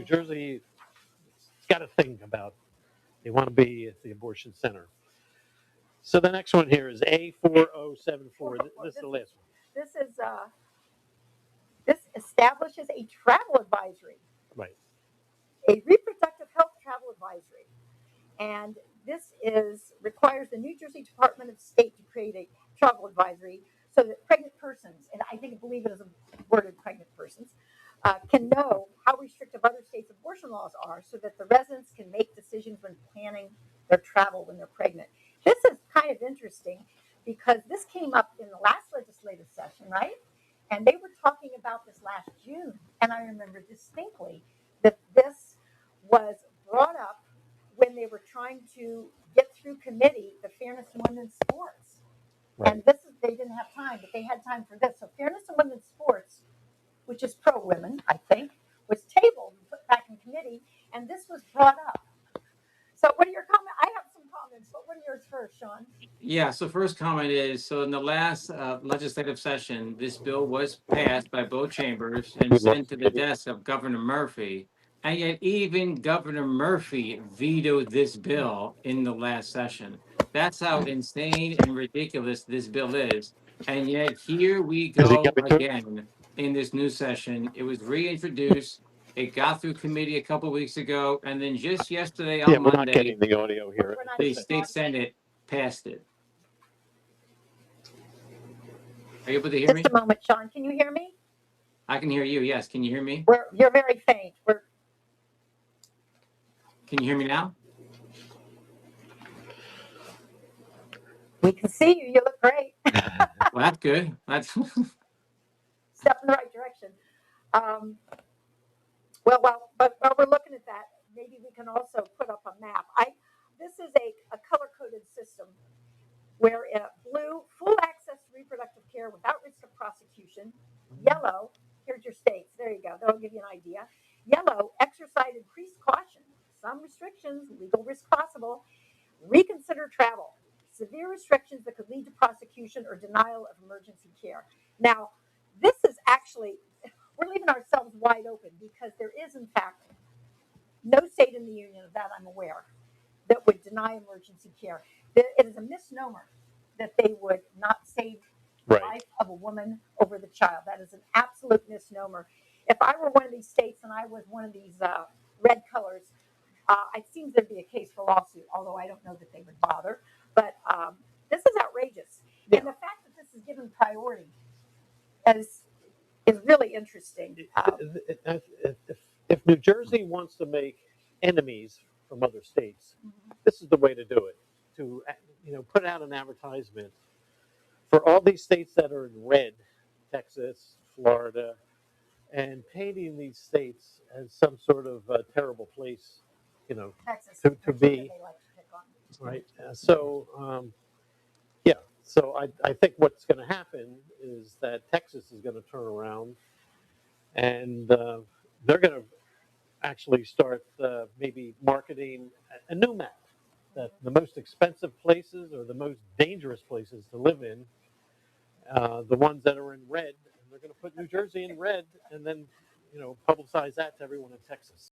New Jersey got a thing about they want to be at the abortion center. So the next one here is A4074. This is the last one. This establishes a travel advisory, Right. a reproductive health travel advisory. And this requires the New Jersey Department of State to create a travel advisory so that pregnant persons, and I believe it is worded pregnant persons, can know how restrictive other states' abortion laws are so that the residents can make decisions when planning their travel when they're pregnant. This is kind of interesting because this came up in the last legislative session, right? And they were talking about this last June. And I remember distinctly that this was brought up when they were trying to get through committee the Fairness in Women's Sports. Right. And they didn't have time, but they had time for this. So Fairness in Women's Sports, which is pro-women, I think, was tabled and put back in committee, and this was brought up. So what are your comments? I have some comments, but what are yours first, Sean? Yeah, so first comment is, so in the last legislative session, this bill was passed by both chambers and sent to the desk of Governor Murphy. And yet even Governor Murphy vetoed this bill in the last session. That's how insane and ridiculous this bill is. And yet here we go again in this new session. It was reintroduced. It got through committee a couple weeks ago. And then just yesterday on Yeah, we're not Monday, getting the audio here. the state Senate passed it. Are you able to hear me? Just a moment, Sean. Can you hear me? I can hear you. Yes. Can you hear me? You're very faint. Can you hear me now? We can see you. You look great. Well, that's good. That's Step in the right direction. But while we're looking at that, maybe we can also put up a map. This is a color-coded system where blue, full access to reproductive care without risk of prosecution. Yellow, here's your states. There you go. That'll give you an idea. Yellow, exercise increased caution. Some restrictions, legal risk possible. Reconsider travel. Severe restrictions that could lead to prosecution or denial of emergency care. Now, this is actually, we're leaving ourselves wide open because there is, in fact, no state in the union of that I'm aware that would deny emergency care. It is a misnomer that they would not save the life of a woman over the child. That is an absolute misnomer. If I were one of these states and I was one of these red colors, it seems there'd be a case for lawsuit, although I don't know that they would bother. But this is outrageous. Yeah. And the fact that this is given priority is really interesting. If New Jersey wants to make enemies from other states, this is the way to do it. To put out an advertisement for all these states that are in red, Texas, Florida, and painting these states as some sort of terrible place, Texas, to be. Like to pick on. Right. So I think what's going to happen is that Texas is going to turn around and they're going to actually start maybe marketing a new map, that the most expensive places or the most dangerous places to live in, the ones that are in red, and they're going to put New Jersey in red and then publicize that to everyone in Texas.